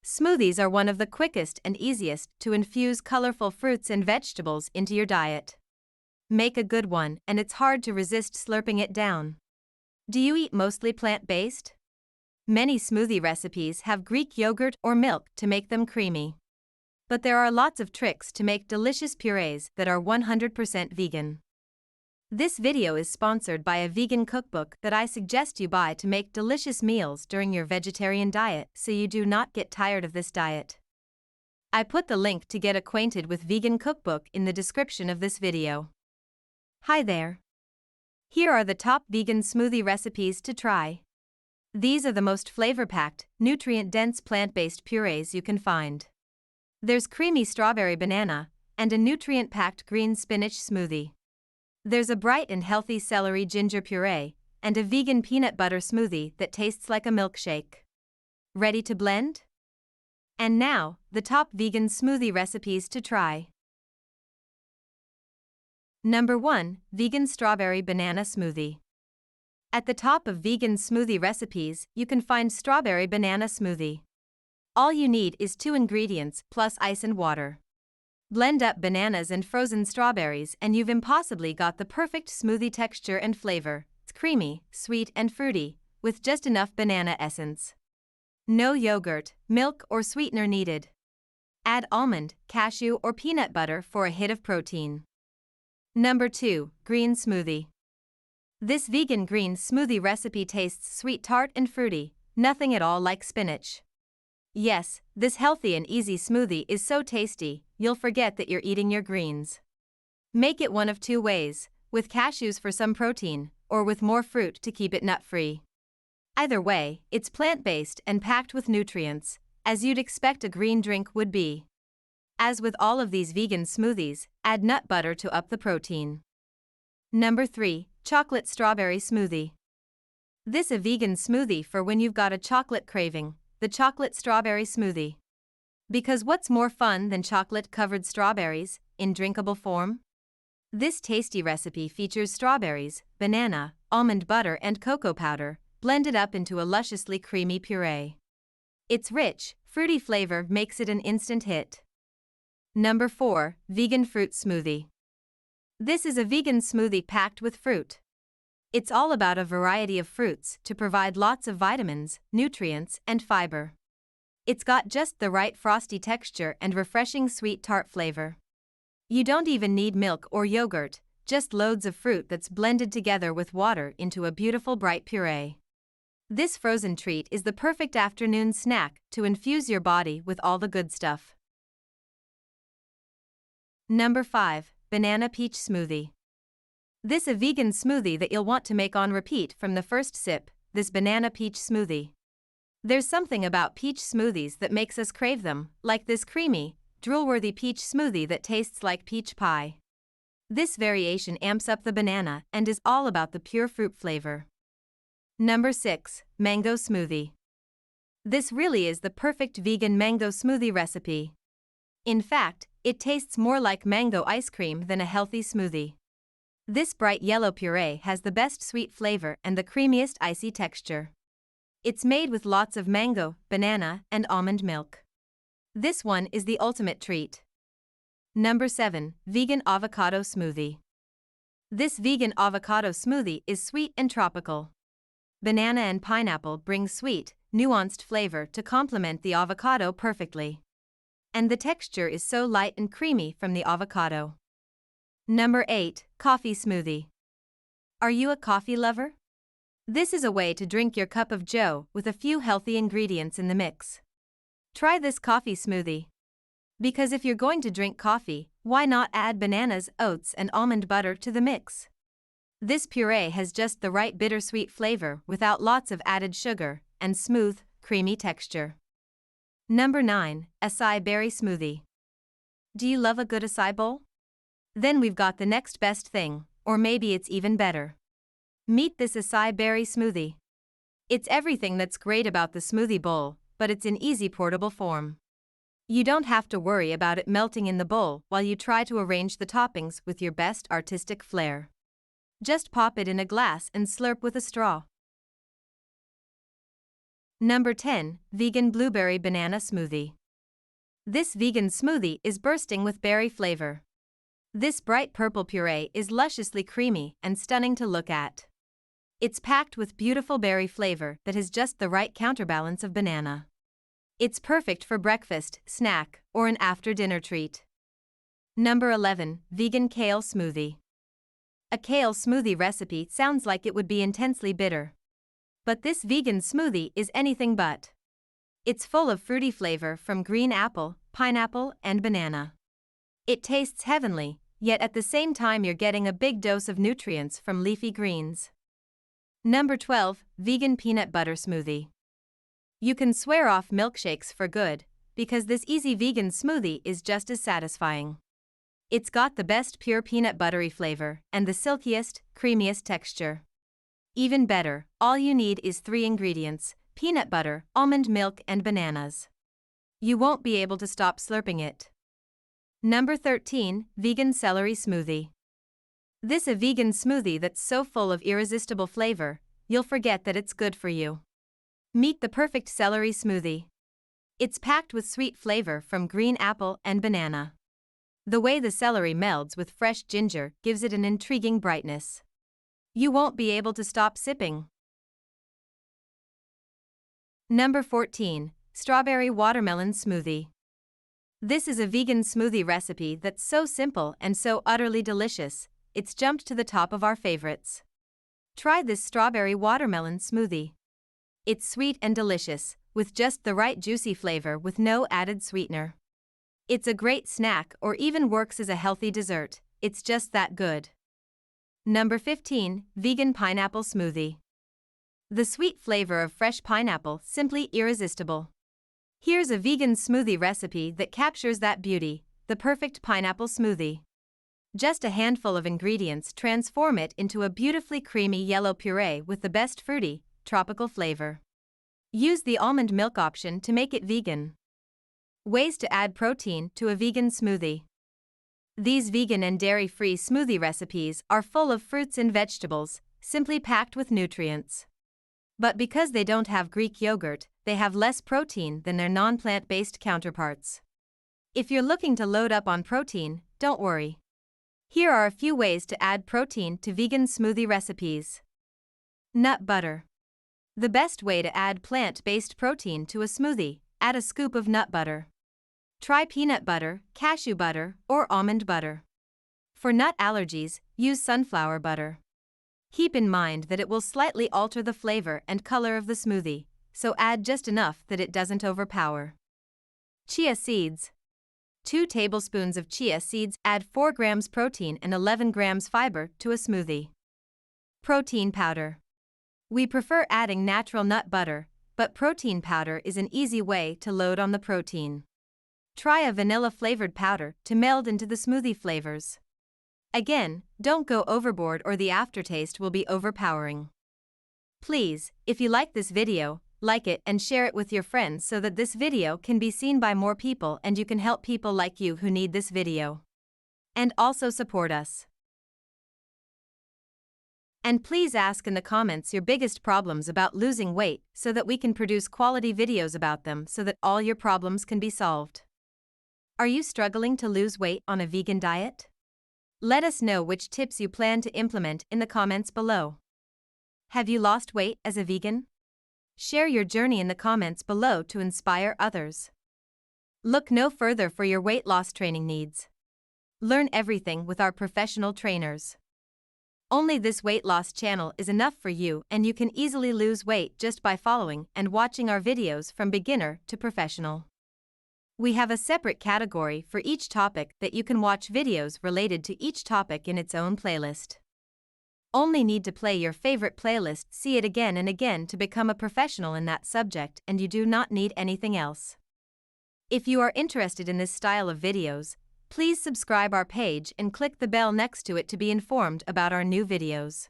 Smoothies are one of the quickest and easiest to infuse colorful fruits and vegetables into your diet. Make a good one, and it's hard to resist slurping it down. Do you eat mostly plant-based? Many smoothie recipes have Greek yogurt or milk to make them creamy. But there are lots of tricks to make delicious purees that are 100% vegan. This video is sponsored by a vegan cookbook that I suggest you buy to make delicious meals during your vegetarian diet so you do not get tired of this diet. I put the link to get acquainted with vegan cookbook in the description of this video. Hi there. Here are the top vegan smoothie recipes to try. These are the most flavor-packed, nutrient-dense plant-based purees you can find. There's creamy strawberry banana and a nutrient-packed green spinach smoothie. There's a bright and healthy celery ginger puree and a vegan peanut butter smoothie that tastes like a milkshake. Ready to blend? And now, the top vegan smoothie recipes to try. Number 1. Vegan Strawberry Banana Smoothie. At the top of vegan smoothie recipes, you can find strawberry banana smoothie. All you need is 2 ingredients plus ice and water. Blend up bananas and frozen strawberries and you've impossibly got the perfect smoothie texture and flavor. It's creamy, sweet and fruity, with just enough banana essence. No yogurt, milk or sweetener needed. Add almond, cashew or peanut butter for a hit of protein. Number 2. Green Smoothie. This vegan green smoothie recipe tastes sweet, tart and fruity, nothing at all like spinach. Yes, this healthy and easy smoothie is so tasty, you'll forget that you're eating your greens. Make it one of 2 ways, with cashews for some protein, or with more fruit to keep it nut-free. Either way, it's plant-based and packed with nutrients, as you'd expect a green drink would be. As with all of these vegan smoothies, add nut butter to up the protein. Number 3. Chocolate Strawberry Smoothie. This a vegan smoothie for when you've got a chocolate craving. The chocolate strawberry smoothie. Because what's more fun than chocolate-covered strawberries, in drinkable form? This tasty recipe features strawberries, banana, almond butter and cocoa powder, blended up into a lusciously creamy puree. Its rich, fruity flavor makes it an instant hit. Number 4. Vegan Fruit Smoothie. This is a vegan smoothie packed with fruit. It's all about a variety of fruits to provide lots of vitamins, nutrients, and fiber. It's got just the right frosty texture and refreshing sweet tart flavor. You don't even need milk or yogurt, just loads of fruit that's blended together with water into a beautiful bright puree. This frozen treat is the perfect afternoon snack to infuse your body with all the good stuff. Number 5. Banana Peach Smoothie. This a vegan smoothie that you'll want to make on repeat from the first sip, this banana peach smoothie. There's something about peach smoothies that makes us crave them, like this creamy, drool-worthy peach smoothie that tastes like peach pie. This variation amps up the banana and is all about the pure fruit flavor. Number 6. Mango Smoothie. This really is the perfect vegan mango smoothie recipe. In fact, it tastes more like mango ice cream than a healthy smoothie. This bright yellow puree has the best sweet flavor and the creamiest icy texture. It's made with lots of mango, banana, and almond milk. This one is the ultimate treat. Number 7. Vegan Avocado Smoothie. This vegan avocado smoothie is sweet and tropical. Banana and pineapple bring sweet, nuanced flavor to complement the avocado perfectly. And the texture is so light and creamy from the avocado. Number 8. Coffee Smoothie. Are you a coffee lover? This is a way to drink your cup of joe with a few healthy ingredients in the mix. Try this coffee smoothie. Because if you're going to drink coffee, why not add bananas, oats and almond butter to the mix? This puree has just the right bittersweet flavor without lots of added sugar and smooth, creamy texture. Number 9. Acai Berry Smoothie. Do you love a good acai bowl? Then we've got the next best thing, or maybe it's even better. Meet this acai berry smoothie. It's everything that's great about the smoothie bowl, but it's in easy portable form. You don't have to worry about it melting in the bowl while you try to arrange the toppings with your best artistic flair. Just pop it in a glass and slurp with a straw. Number 10. Vegan Blueberry Banana Smoothie. This vegan smoothie is bursting with berry flavor. This bright purple puree is lusciously creamy and stunning to look at. It's packed with beautiful berry flavor that has just the right counterbalance of banana. It's perfect for breakfast, snack, or an after-dinner treat. Number 11. Vegan Kale Smoothie. A kale smoothie recipe sounds like it would be intensely bitter. But this vegan smoothie is anything but. It's full of fruity flavor from green apple, pineapple, and banana. It tastes heavenly, yet at the same time you're getting a big dose of nutrients from leafy greens. Number 12. Vegan Peanut Butter Smoothie. You can swear off milkshakes for good, because this easy vegan smoothie is just as satisfying. It's got the best pure peanut buttery flavor and the silkiest, creamiest texture. Even better, all you need is 3 ingredients: peanut butter, almond milk, and bananas. You won't be able to stop slurping it. Number 13. Vegan Celery Smoothie. This a vegan smoothie that's so full of irresistible flavor, you'll forget that it's good for you. Meet the perfect celery smoothie. It's packed with sweet flavor from green apple and banana. The way the celery melds with fresh ginger gives it an intriguing brightness. You won't be able to stop sipping. Number 14. Strawberry Watermelon Smoothie. This is a vegan smoothie recipe that's so simple and so utterly delicious, it's jumped to the top of our favorites. Try this strawberry watermelon smoothie. It's sweet and delicious, with just the right juicy flavor with no added sweetener. It's a great snack or even works as a healthy dessert, it's just that good. Number 15. Vegan Pineapple Smoothie. The sweet flavor of fresh pineapple simply irresistible. Here's a vegan smoothie recipe that captures that beauty, the perfect pineapple smoothie. Just a handful of ingredients transform it into a beautifully creamy yellow puree with the best fruity, tropical flavor. Use the almond milk option to make it vegan. Ways to add protein to a vegan smoothie. These vegan and dairy-free smoothie recipes are full of fruits and vegetables, simply packed with nutrients. But because they don't have Greek yogurt, they have less protein than their non-plant-based counterparts. If you're looking to load up on protein, don't worry. Here are a few ways to add protein to vegan smoothie recipes. Nut butter. The best way to add plant-based protein to a smoothie: add a scoop of nut butter. Try peanut butter, cashew butter, or almond butter. For nut allergies, use sunflower butter. Keep in mind that it will slightly alter the flavor and color of the smoothie, so add just enough that it doesn't overpower. Chia seeds. 2 tablespoons of chia seeds add 4 grams protein and 11 grams fiber to a smoothie. Protein powder. We prefer adding natural nut butter, but protein powder is an easy way to load on the protein. Try a vanilla-flavored powder to meld into the smoothie flavors. Again, don't go overboard or the aftertaste will be overpowering. Please, if you like this video, like it and share it with your friends so that this video can be seen by more people and you can help people like you who need this video. And also support us. And please ask in the comments your biggest problems about losing weight so that we can produce quality videos about them so that all your problems can be solved. Are you struggling to lose weight on a vegan diet? Let us know which tips you plan to implement in the comments below. Have you lost weight as a vegan? Share your journey in the comments below to inspire others. Look no further for your weight loss training needs. Learn everything with our professional trainers. Only this weight loss channel is enough for you, and you can easily lose weight just by following and watching our videos from beginner to professional. We have a separate category for each topic that you can watch videos related to each topic in its own playlist. Only need to play your favorite playlist, see it again and again to become a professional in that subject, and you do not need anything else. If you are interested in this style of videos, please subscribe our page and click the bell next to it to be informed about our new videos.